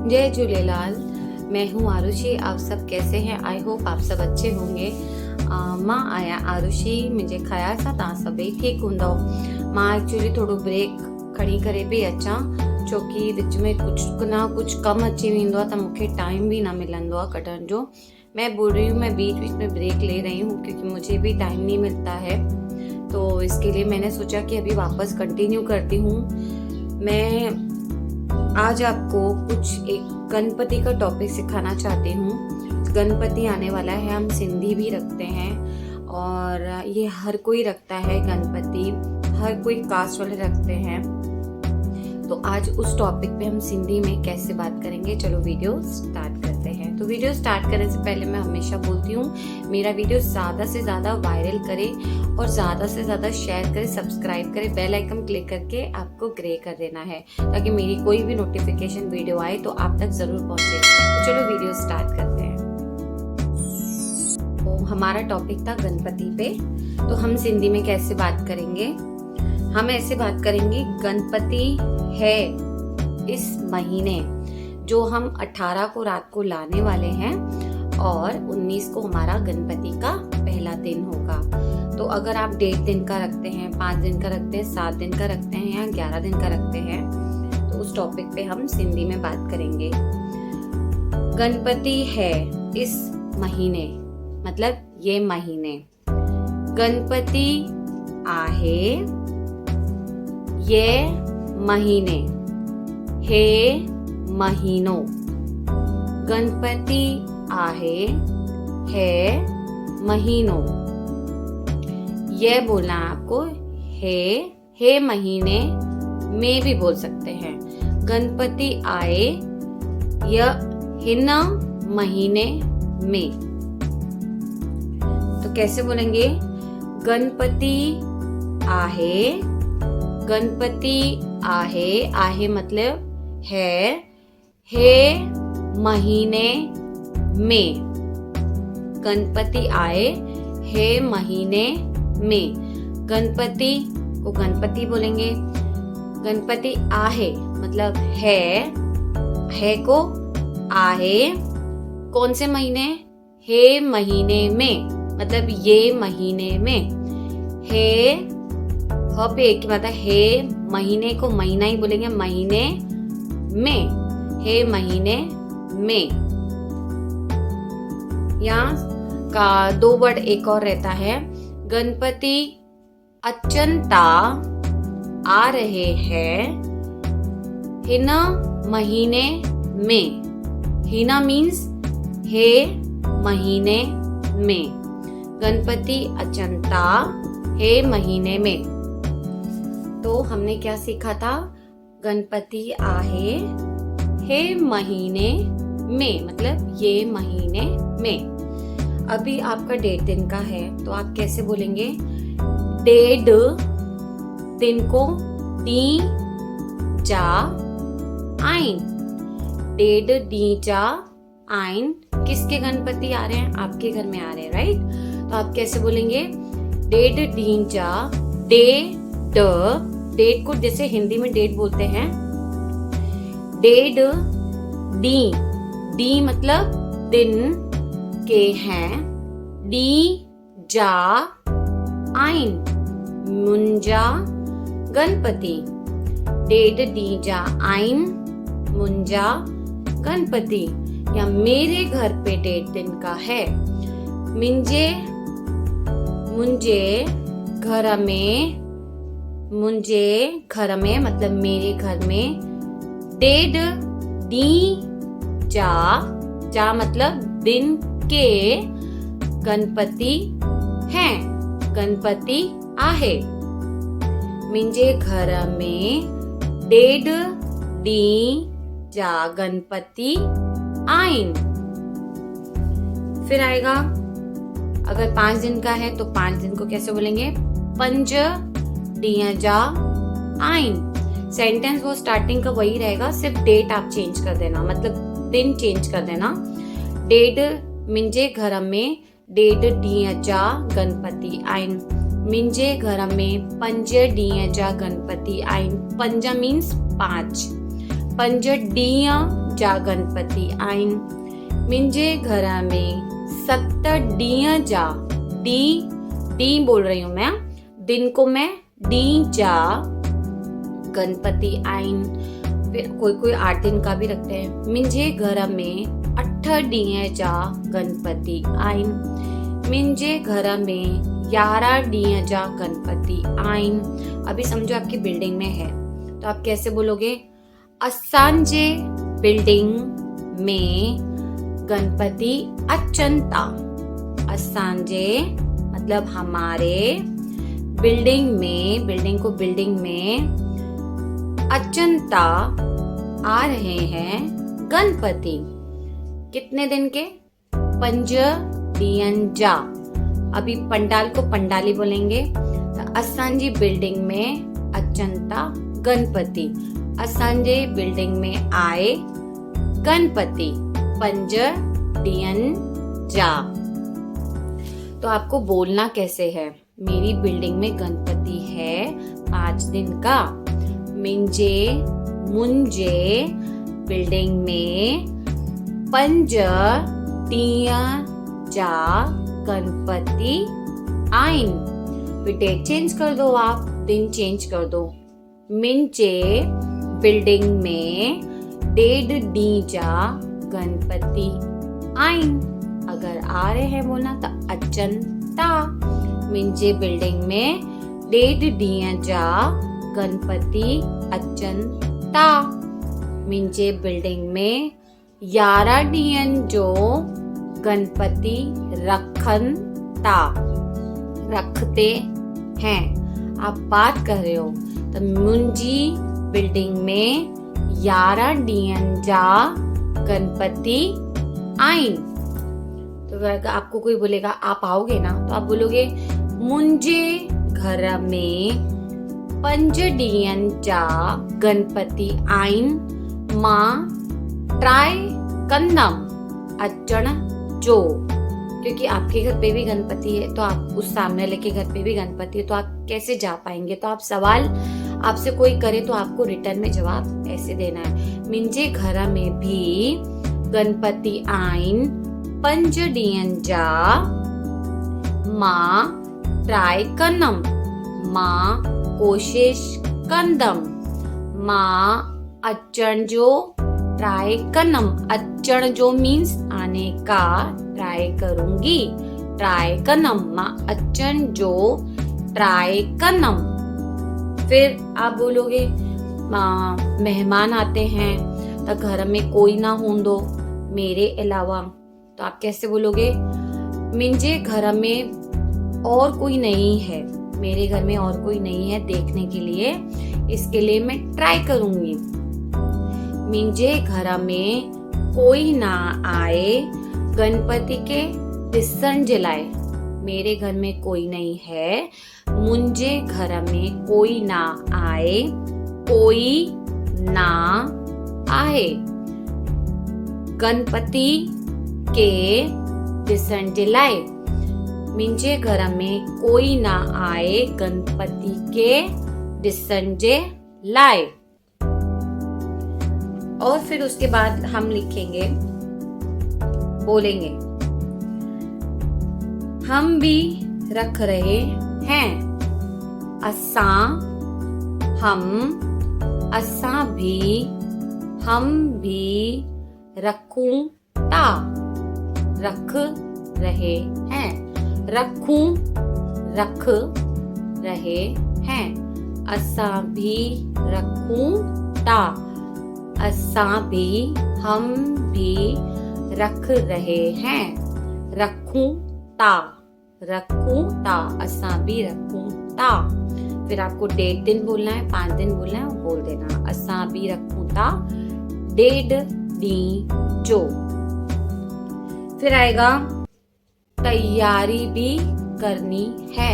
जय झूलेलाल। मैं हूँ आरुषि। आप सब कैसे हैं? आई होप आप सब अच्छे होंगे। मां आया आरुषि मुझे ख्याल सां तव्हां सभई ठीक हूंदव। मां एक्चुअली थोड़ो ब्रेक खणी करे पई अचां, छोकी विच में कुछ ना कुछ कम अची वेंदो आहे त मूंखे टाइम भी न मिलंदो आहे कढण जो। मैं बोल रही हूँ मैं बीच बीच में ब्रेक ले रही हूँ क्योंकि मुझे भी टाइम नहीं मिलता है, तो इसके लिए मैंने सोचा कि अभी वापस कंटिन्यू करती हूँ। मैं आज आपको कुछ एक गणपति का टॉपिक सिखाना चाहती हूँ। गणपति आने वाला है, हम सिंधी भी रखते हैं और ये हर कोई रखता है गणपति, हर कोई कास्ट वाले रखते हैं। तो आज उस टॉपिक पे हम सिंधी में कैसे बात करेंगे। चलो वीडियो स्टार्ट करते हैं। तो वीडियो स्टार्ट करने से पहले मैं हमेशा बोलती हूँ मेरा वीडियो ज़्यादा से ज़्यादा वायरल करे और ज़्यादा से ज़्यादा शेयर करे, सब्सक्राइब करे, बेल आइकन क्लिक करके आपको ग्रे कर देना है ताकि मेरी कोई भी नोटिफिकेशन वीडियो आए तो आप तक ज़रूर पहुँचे। तो चलो वीडियो स्टार्ट करते हैं। तो हमारा टॉपिक था गणपति पे, तो हम सिंधी में कैसे बात करेंगे। हम ऐसे बात करेंगे गणपति है इस महीने, जो हम 18 को रात को लाने वाले हैं और 19 को हमारा गणपति का पहला दिन होगा। तो अगर आप 1.5 दिन का रखते हैं, 5 दिन का रखते हैं, 7 दिन का रखते हैं या 11 दिन का रखते हैं, तो उस टॉपिक पे हम सिंधी में बात करेंगे। गणपति है इस महीने मतलब ये महीने, गणपति आहे ये महीने, हे महीनो, गणपति आहे है महीनो। ये बोलना है आपको, हे महीने में भी बोल सकते हैं। गणपति आए या हिन महीने में, तो कैसे बोलेंगे? गणपति आहे, गणपति आहे, आहे मतलब है महीने में, गणपति आए है महीने में। गणपति को गणपति बोलेंगे, गणपति आहे मतलब है को आहे कौन से महीने? है महीने में मतलब ये महीने में। है पे एक मतलब है महीने को महीना ही बोलेंगे, महीने में, है महीने में। यहाँ का 2 वर्ड एक और रहता है, गणपति अचंता आ रहे हैं हिन महीने में। हिना मीन्स है महीने में, गणपति अचंता है महीने में। तो हमने क्या सीखा था? गणपति आहे है महीने में मतलब ये महीने में। अभी आपका 1.5 दिन का है तो आप कैसे बोलेंगे? 1.5 दिन को डी जा आइन, 1.5 डी जा आइन। किसके गणपति आ रहे हैं? आपके घर में आ रहे हैं, राइट? तो आप कैसे बोलेंगे? 1.5 डी जा डेट को जैसे हिंदी में डेट बोलते हैं, 1.5 डी मतलब दिन के हैं, डी जा आइन मुंजा गणपति, 1.5 डी जा आइन मुंजा गणपति। या मेरे घर पे 1.5 दिन का है, मुंजे घर में मतलब मेरे घर में 1.5 डी जा मतलब दिन के गणपति हैं, गणपति आहे। मुंजे घर में 1.5 डी जा गणपति आइन। फिर आएगा अगर 5 दिन का है तो 5 दिन को कैसे बोलेंगे? 5 ॾींहं जा आइन। सेंटेंस वो स्टार्टिंग का वही रहेगा, सिर्फ डेट आप चेंज कर देना, मतलब दिन चेंज कर देना। 1.5 मुंहिंजे घर में 1.5 ॾींहं जा गणपति आइन। मुंहिंजे घर में 5 ॾींहं जा गणपति आइन। 5 मीन्स 5। 5 ॾींहं जा गणपति आइन। मुंहिंजे घर में 7 ॾींहं जा, डी बोल रही हूँ मैं, दिन को मैं डी जा गणपति आइन। फिर कोई 8 दिन का भी रखते हैं। मुंहिंजे घर में 8 ॾींहं जा गणपति आइन। मुंहिंजे घर में 11 ॾींहं जा गणपति आइन। अभी समझो आपकी बिल्डिंग में है तो आप कैसे बोलोगे? असांजे बिल्डिंग में गणपति अचन ता। असांजे मतलब हमारे बिल्डिंग में अचन ता आ रहे हैं गणपति। कितने दिन के? 5 ॾींहं जा। अभी पंडाल को पंडाली बोलेंगे तो असांजी बिल्डिंग में अचन ता गणपति। असांजे बिल्डिंग में आए गणपति 5 ॾींहं जा। तो आपको बोलना कैसे है? मेरी बिल्डिंग में गणपति है 5 दिन का। मुंजे बिल्डिंग में 5 ॾींहं जा गणपति आइन। फिर डेट चेंज कर दो, आप दिन चेंज कर दो। मुंजे बिल्डिंग में 1.5 ॾींहं जा गणपति आइन। अगर आ रहे हैं बोलना तो अचन ता। मुंजे बिल्डिंग में 1.5 ॾींहं जा गणपति अचन ता। मुंजे बिल्डिंग में 11 ॾींहं जो गणपति रखन ता। रखते हैं, आप बात कर रहे हो तो मुंजी बिल्डिंग में 11 ॾींहं जा गणपति आइन। तो आपको कोई बोलेगा आप आओगे ना, तो आप बोलोगे मुंजे घर में 5 ॾींहं जा गणपति आइन। मां ट्राई कंदम अचण जो। क्योंकि आपके घर पे भी गणपति है तो आप उस सामने वाले के घर पे भी गणपति है तो आप कैसे जा पाएंगे? तो आप सवाल आपसे कोई करे तो आपको रिटर्न में जवाब ऐसे देना है। मुंजे घर में भी गणपति आइन 5 ॾींहं जा। मां ट्राई कंदम, मां कोशिश कंदम। मां अचण जो ट्राई कंदम। अचण जो मीन्स आने का, ट्राई करूंगी, ट्राई कंदम। मां अचण जो ट्राई कंदम। फिर आप बोलोगे मेहमान आते हैं तो घर में कोई ना होंदो मेरे अलावा, तो आप कैसे बोलोगे? मुंजे घर में और कोई नहीं है, मेरे घर में और कोई नहीं है देखने के लिए, इसके लिए मैं ट्राई करूंगी। मुंजे घर में कोई ना आए गणपति के ॾिसण जे लाइ। मेरे घर में कोई नहीं है, मुंजे घर में कोई ना आए, कोई ना आए गणपति के ॾिसण जे लाइ। मुंजे घर में कोई ना आए गणपति के ॾिसण जे लाइ। और फिर उसके बाद हम लिखेंगे, बोलेंगे हम भी रख रहे हैं। असां, हम, असां भी, हम भी रखूं ता। रख रहे हैं, रखूं, रख रहे हैं। असां भी रखूं ता। असां भी, हम भी रख रहे हैं। रखूं ता, रखूं ता, असां भी रखूं ता। फिर आपको 1.5 दिन बोलना है, 5 दिन बोलना है, वो बोल देना। असां भी रखूं ता 1.5 ॾींहं जो। फिर आएगा तैयारी भी करनी है।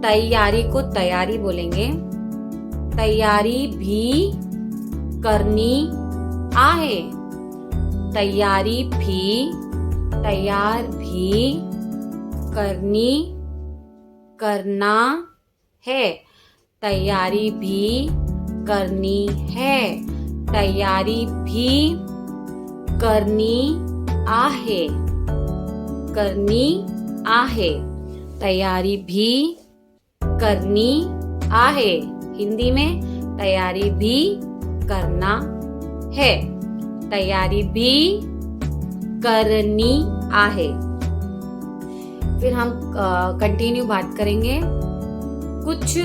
तैयारी को तैयारी बोलेंगे। तैयारी भी करनी आहे। तैयारी भी, तैयार भी, करनी, करना है। तैयारी भी करनी है। तयारी भी करनी आहे, करनी आहे, तयारी भी करनी आहे। हिंदी में तैयारी भी करना है, तैयारी भी करनी आहे। फिर हम कंटिन्यू बात करेंगे। कुछ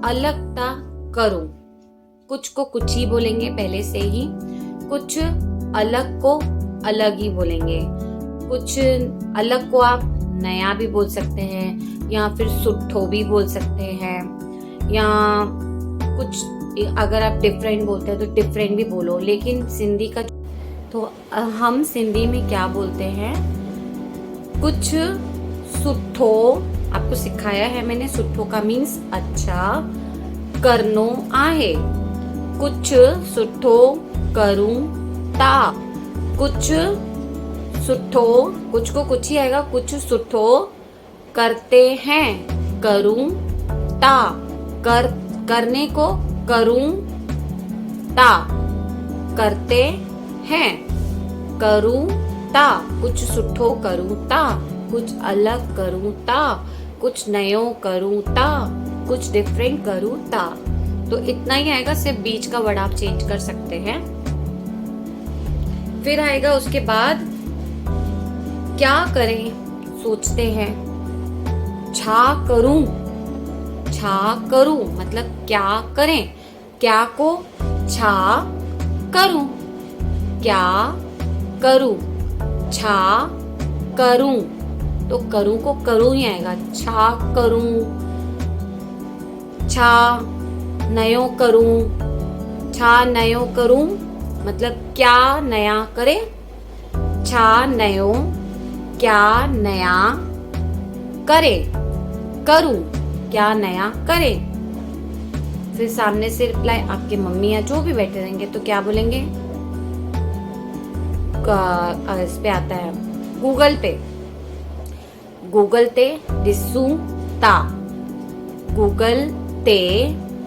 अलगता करूं, कुछ को कुछ ही बोलेंगे पहले से ही, कुछ अलग को अलग ही बोलेंगे। कुछ अलग को आप नया भी बोल सकते हैं, या फिर सुट्ठो भी बोल सकते हैं, या कुछ अगर आप डिफरेंट बोलते हैं तो डिफरेंट भी बोलो। लेकिन सिंधी का तो हम सिंधी में क्या बोलते हैं, कुछ सुट्ठो आपको सिखाया है मैंने। सुट्ठो का मीन्स अच्छा करनो आहे, कुछ सुट्ठो करूं ता, कुछ सुट्ठो, कुछ को कुछ ही आएगा, कुछ सुट्ठो करते हैं, करूं ता, करने को करूं ता, करते हैं, करूं ता, कुछ सुट्ठो करूं ता, कुछ अलग करूं ता, कुछ नयो करूं ता, कुछ डिफरेंट करूं ता। तो इतना ही आएगा, सिर्फ बीच का वर्ड आप चेंज कर सकते हैं। फिर आएगा उसके बाद क्या करें, सोचते हैं। छा करूं, छा करूं मतलब क्या करें, क्या को छा करूं, क्या करूं, छा करूं, तो करूं को करूं ही आएगा। छा करूं, छा नयो करूं, छा नयो करूं मतलब क्या नया करें, छा नयो क्या नया करे, करूं क्या नया करे। फिर सामने से रिप्लाई आपके मम्मी या जो भी बैठे रहेंगे तो क्या बोलेंगे, इस पे आता है गूगल पे, गूगल ते दिसूं ता, गूगल ते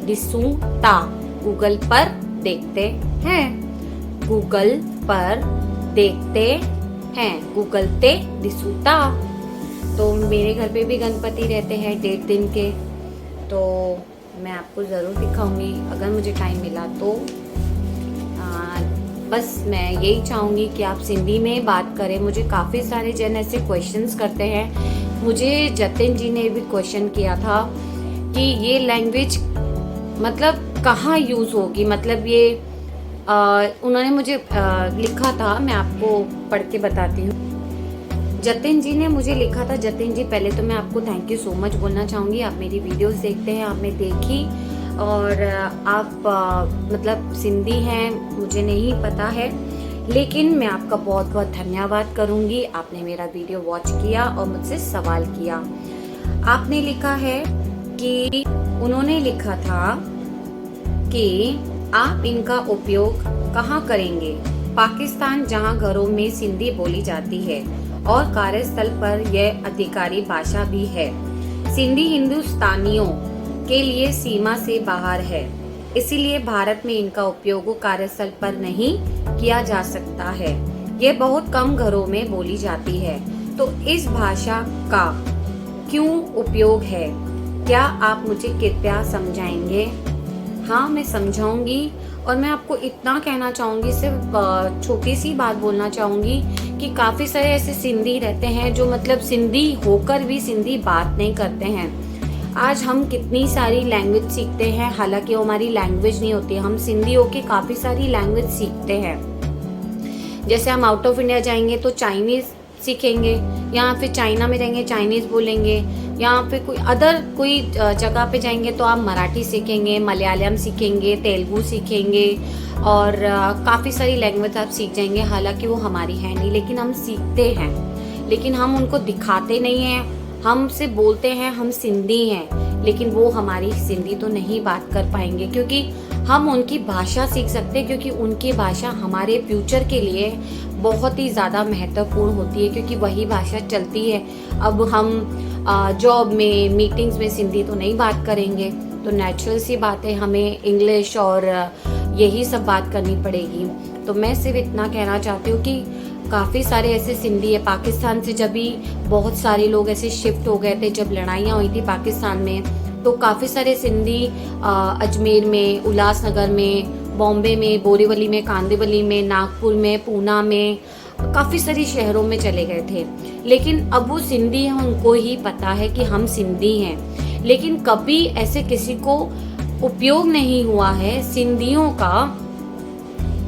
दिसूं ता, गूगल पर देखते हैं, गूगल पर देखते हैं, गूगल ते दिसूं ता। तो मेरे घर पे भी गणपति रहते हैं 1.5 दिन के, तो मैं आपको ज़रूर दिखाऊंगी अगर मुझे टाइम मिला तो। बस मैं यही चाहूँगी कि आप सिंधी में बात करें। मुझे काफ़ी सारे जन ऐसे क्वेश्चंस करते हैं। मुझे जतिन जी ने भी क्वेश्चन किया था कि ये लैंग्वेज मतलब कहाँ यूज़ होगी, मतलब ये उन्होंने मुझे लिखा था, मैं आपको पढ़ के बताती हूँ। जतिन जी ने मुझे लिखा था। जतिन जी, पहले तो मैं आपको थैंक यू सो मच बोलना चाहूँगी। आप मेरी वीडियोस देखते हैं, आपने देखी और आप मतलब सिंधी हैं, मुझे नहीं पता है, लेकिन मैं आपका बहुत बहुत धन्यवाद करूँगी। आपने मेरा वीडियो वॉच किया और मुझसे सवाल किया। आपने लिखा है कि उन्होंने लिखा था कि आप इनका उपयोग कहाँ करेंगे। पाकिस्तान, जहाँ घरों में सिंधी बोली जाती है और कार्यस्थल पर यह अधिकारी भाषा भी है। सिंधी हिंदुस्तानियों के लिए सीमा से बाहर है, इसीलिए भारत में इनका उपयोग कार्यस्थल पर नहीं किया जा सकता है। ये बहुत कम घरों में बोली जाती है। तो इस भाषा का क्यों उपयोग है, क्या आप मुझे कृपया समझाएंगे? हाँ, मैं समझाऊंगी। और मैं आपको इतना कहना चाहूँगी, सिर्फ छोटी सी बात बोलना चाहूँगी कि काफ़ी सारे ऐसे सिंधी रहते हैं जो मतलब सिंधी होकर भी सिंधी बात नहीं करते हैं। आज हम कितनी सारी लैंग्वेज सीखते हैं, हालांकि वो हमारी लैंग्वेज नहीं होती। हम सिंधी होके काफ़ी सारी लैंग्वेज सीखते हैं। जैसे हम आउट ऑफ इंडिया जाएंगे तो चाइनीज़ सीखेंगे, या फिर चाइना में रहेंगे चाइनीज़ बोलेंगे, या फिर कोई जगह पे जाएंगे तो आप मराठी सीखेंगे, मलयालम सीखेंगे, तेलुगु सीखेंगे और काफ़ी सारी लैंग्वेज आप सीख जाएंगे। हालांकि वो हमारी है नहीं, लेकिन हम सीखते हैं, लेकिन हम उनको दिखाते नहीं हैं। हम से बोलते हैं हम सिंधी हैं, लेकिन वो हमारी सिंधी तो नहीं बात कर पाएंगे, क्योंकि हम उनकी भाषा सीख सकते हैं, क्योंकि उनकी भाषा हमारे फ्यूचर के लिए बहुत ही ज़्यादा महत्वपूर्ण होती है, क्योंकि वही भाषा चलती है। अब हम जॉब में, मीटिंग्स में सिंधी तो नहीं बात करेंगे, तो नेचुरल सी बात है हमें इंग्लिश और यही सब बात करनी पड़ेगी। तो मैं सिर्फ इतना कहना चाहती हूँ कि काफ़ी सारे ऐसे सिंधी है पाकिस्तान से, जब भी बहुत सारे लोग ऐसे शिफ्ट हो गए थे, जब लड़ाइयाँ हुई थी पाकिस्तान में, तो काफ़ी सारे सिंधी अजमेर में, उल्लासनगर में, बॉम्बे में, बोरीवली में, कांदिवली में, नागपुर में, पूना में, काफ़ी सारी शहरों में चले गए थे। लेकिन अब वो सिंधी हैं, उनको ही पता है कि हम सिंधी हैं। लेकिन कभी ऐसे किसी को उपयोग नहीं हुआ है सिंधियों का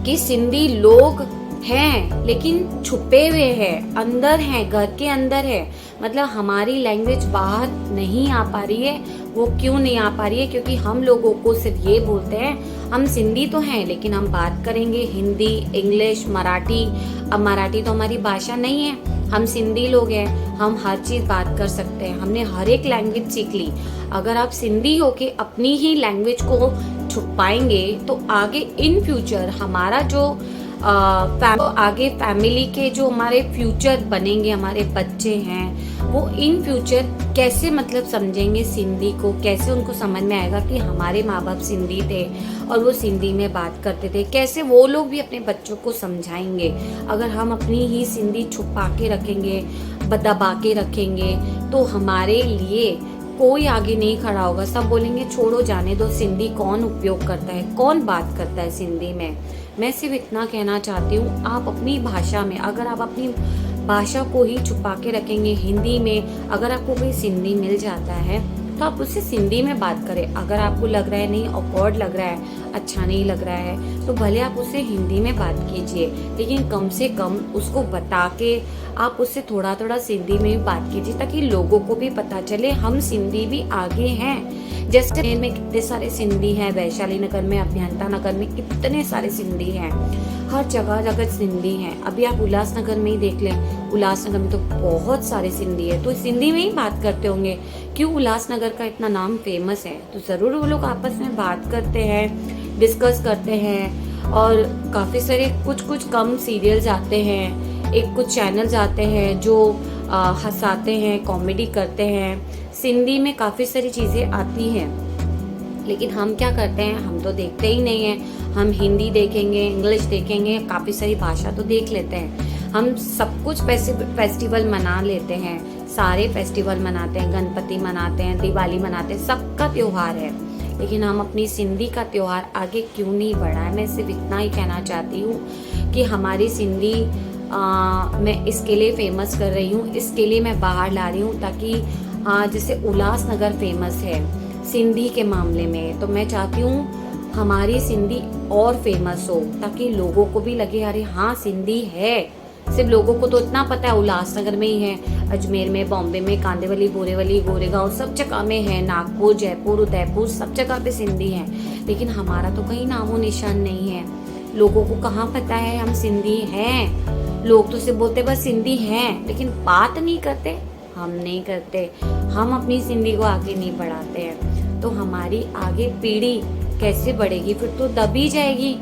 कि सिंधी लोग हैं लेकिन छुपे हुए हैं, अंदर हैं, घर के अंदर है। मतलब हमारी लैंग्वेज बाहर नहीं आ पा रही है। वो क्यों नहीं आ पा रही है? क्योंकि हम लोगों को सिर्फ ये बोलते हैं हम सिंधी तो हैं, लेकिन हम बात करेंगे हिंदी, इंग्लिश, मराठी। अब मराठी तो हमारी भाषा नहीं है, हम सिंधी लोग हैं, हम हर चीज़ बात कर सकते हैं, हमने हर एक लैंग्वेज सीख ली। अगर आप सिंधी होके अपनी ही लैंग्वेज को छुपाएंगे तो आगे इन फ्यूचर हमारा जो आगे फैमिली के जो हमारे फ्यूचर बनेंगे, हमारे बच्चे हैं, वो इन फ्यूचर कैसे मतलब समझेंगे सिंधी को, कैसे उनको समझ में आएगा कि हमारे माँ बाप सिंधी थे और वो सिंधी में बात करते थे, कैसे वो लोग भी अपने बच्चों को समझाएंगे। अगर हम अपनी ही सिंधी छुपा के रखेंगे, दबा के रखेंगे, तो हमारे लिए कोई आगे नहीं खड़ा होगा। सब बोलेंगे छोड़ो, जाने दो, सिंधी कौन उपयोग करता है, कौन बात करता है सिंधी में। मैं सिर्फ इतना कहना चाहती हूँ, आप अपनी भाषा में, अगर आप अपनी भाषा को ही छुपा के रखेंगे हिंदी में, अगर आपको कोई सिंधी मिल जाता है तो आप उससे सिंधी में बात करें। अगर आपको लग रहा है नहीं, ऑकवर्ड लग रहा है, अच्छा नहीं लग रहा है, तो भले आप उससे हिंदी में बात कीजिए, लेकिन कम से कम उसको बता के आप उससे थोड़ा थोड़ा सिंधी में भी बात कीजिए, ताकि लोगों को भी पता चले हम सिंधी भी आगे हैं। जैसे अजमेर में कितने सारे सिंधी हैं, वैशाली नगर में, अभियंता नगर में कितने सारे सिंधी हैं, हर जगह जगह सिंधी हैं। अभी आप उल्लासनगर में ही देख लें, उल्लासनगर में तो बहुत सारे सिंधी है, तो सिंधी में ही बात करते होंगे। क्यों उल्लासनगर का इतना नाम फेमस है? तो ज़रूर वो लोग आपस में बात करते हैं, डिस्कस करते हैं, और काफ़ी सारे कुछ कम सीरियल्स आते हैं, एक कुछ चैनल्स आते हैं जो हंसाते हैं, कॉमेडी करते हैं। सिंधी में काफ़ी सारी चीज़ें आती हैं, लेकिन हम क्या करते हैं, हम तो देखते ही नहीं हैं। हम हिंदी देखेंगे, इंग्लिश देखेंगे, काफ़ी सारी भाषा तो देख लेते हैं। हम सब कुछ फेस्टिवल मना लेते हैं, सारे फेस्टिवल मनाते हैं, गणपति मनाते हैं, दिवाली मनाते हैं, सबका त्यौहार है, लेकिन हम अपनी सिंधी का त्यौहार आगे क्यों नहीं बढ़ाए? मैं सिर्फ इतना ही कहना चाहती हूँ कि हमारी सिंधी मैं इसके लिए फेमस कर रही हूँ, इसके लिए मैं बाहर ला रही हूँ, ताकि जैसे उल्लासनगर फेमस है सिंधी के मामले में, तो मैं चाहती हूँ हमारी सिंधी और फेमस हो, ताकि लोगों को भी लगे अरे हाँ सिंधी है। सिर्फ लोगों को तो इतना पता है उल्लासनगर में ही है, अजमेर में, बॉम्बे में, कांदिवली, बोरीवली, गोरेगांव, सब जगह में है, नागपुर, जयपुर, उदयपुर, सब जगह पे सिंधी है, लेकिन हमारा तो कहीं नामो निशान नहीं है। लोगों को कहाँ पता है हम सिंधी हैं? लोग तो सिर्फ बोलते बस सिंधी हैं, लेकिन बात नहीं करते। हम नहीं करते, हम अपनी सिंधी को आगे नहीं बढ़ाते हैं, तो हमारी आगे पीढ़ी कैसे बढ़ेगी? फिर तो दबी जाएगी,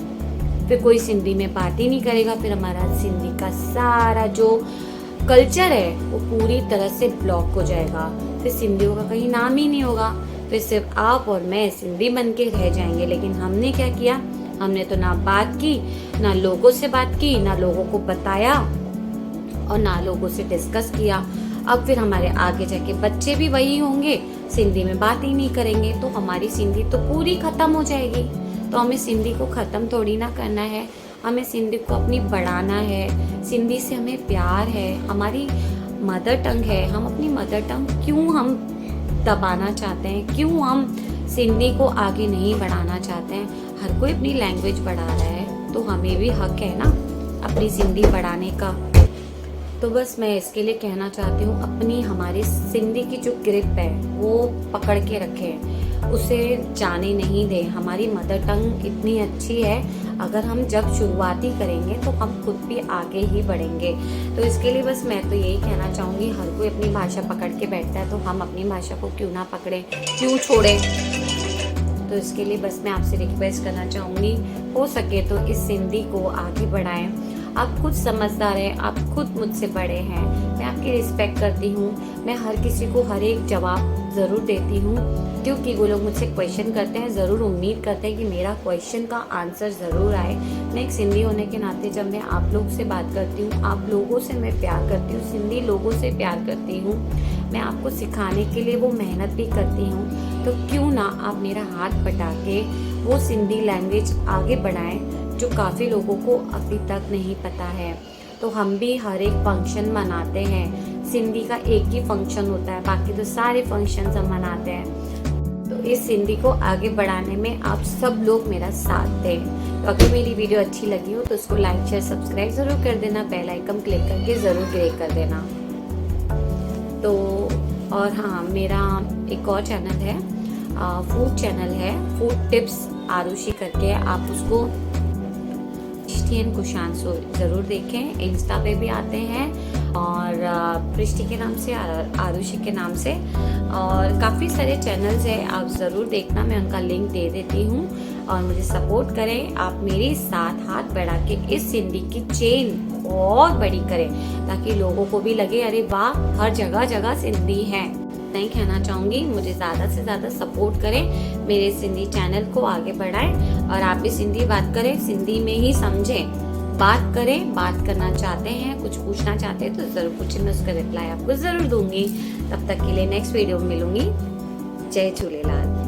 फिर कोई सिंधी में बात ही नहीं करेगा, फिर हमारा सिंधी का सारा जो कल्चर है वो पूरी तरह से ब्लॉक हो जाएगा, फिर सिंधियों का कहीं नाम ही नहीं होगा, फिर सिर्फ आप और मैं सिंधी बन के रह जाएंगे। लेकिन हमने क्या किया? हमने तो ना बात की, ना लोगों से बात की, ना लोगों को बताया, और ना लोगों से डिस्कस किया। अब फिर हमारे आगे जाके बच्चे भी वही होंगे, सिंधी में बात ही नहीं करेंगे, तो हमारी सिंधी तो पूरी खत्म हो जाएगी। तो हमें सिंधी को ख़त्म थोड़ी ना करना है, हमें सिंधी को अपनी बढ़ाना है। सिंधी से हमें प्यार है, हमारी मदर टंग है, हम अपनी मदर टंग क्यों हम दबाना चाहते हैं? क्यों हम सिंधी को आगे नहीं बढ़ाना चाहते हैं? हर कोई अपनी लैंग्वेज बढ़ा रहा है, तो हमें भी हक है ना अपनी सिंधी बढ़ाने का। तो बस मैं इसके लिए कहना चाहती हूँ, अपनी हमारी सिंधी की जो ग्रिप है वो पकड़ के रखें, उसे जाने नहीं दें। हमारी मदर टंग इतनी अच्छी है, अगर हम जब शुरुआती करेंगे तो हम खुद भी आगे ही बढ़ेंगे। तो इसके लिए बस मैं तो यही कहना चाहूँगी, हर कोई अपनी भाषा पकड़ के बैठता है, तो हम अपनी भाषा को क्यों ना पकड़ें, क्यों छोड़ें? तो इसके लिए बस मैं आपसे रिक्वेस्ट करना चाहूँगी, हो सके तो इस सिंधी को आगे बढ़ाएं। आप खुद समझदार हैं, आप खुद मुझसे बड़े हैं, मैं आपकी रिस्पेक्ट करती हूँ। मैं हर किसी को हर एक जवाब ज़रूर देती हूँ, क्योंकि वो लोग मुझसे क्वेश्चन करते हैं, ज़रूर उम्मीद करते हैं कि मेरा क्वेश्चन का आंसर ज़रूर आए। मैं एक सिंधी होने के नाते जब मैं आप लोग से बात करती हूँ, आप लोगों से मैं प्यार करती हूँ, सिंधी लोगों से प्यार करती हूँ, मैं आपको सिखाने के लिए वो मेहनत भी करती हूँ, तो क्यों ना आप मेरा हाथ बटा के वो सिंधी लैंग्वेज आगे बढ़ाएं जो काफ़ी लोगों को अभी तक नहीं पता है। तो हम भी हर एक फंक्शन मनाते हैं, सिंधी का एक ही फंक्शन होता है, बाकी तो सारे फंक्शन हम मनाते हैं। तो इस सिंधी को आगे बढ़ाने में आप सब लोग मेरा साथ दें। तो अगर मेरी वीडियो अच्छी लगी हो तो उसको लाइक शेयर सब्सक्राइब ज़रूर कर देना, बेल आइकन क्लिक करके ज़रूर क्लिक कर देना। तो और हाँ, मेरा एक और चैनल है, फूड चैनल है, फूड टिप्स आरुषि करके, आप उसको प्रिस्टी कुशान ज़रूर देखें। इंस्टा पे भी आते हैं और प्रिस्टी के नाम से, आरुषि के नाम से, और काफ़ी सारे चैनल्स हैं, आप ज़रूर देखना, मैं उनका लिंक दे देती हूँ। और मुझे सपोर्ट करें, आप मेरे साथ हाथ बढ़ा के इस सिंधी की चेन और बड़ी करें, ताकि लोगों को भी लगे अरे वाह, हर जगह जगह सिंधी है। नहीं कहना चाहूँगी, मुझे ज़्यादा से ज़्यादा सपोर्ट करें, मेरे सिंधी चैनल को आगे बढ़ाएं, और आप भी सिंधी बात करें, सिंधी में ही समझें, बात करें, बात करना चाहते हैं, कुछ पूछना चाहते हैं तो ज़रूर पूछें, मैं उसका रिप्लाई आपको ज़रूर दूंगी। तब तक के लिए नेक्स्ट वीडियो में मिलूंगी। जय झूलेलाल।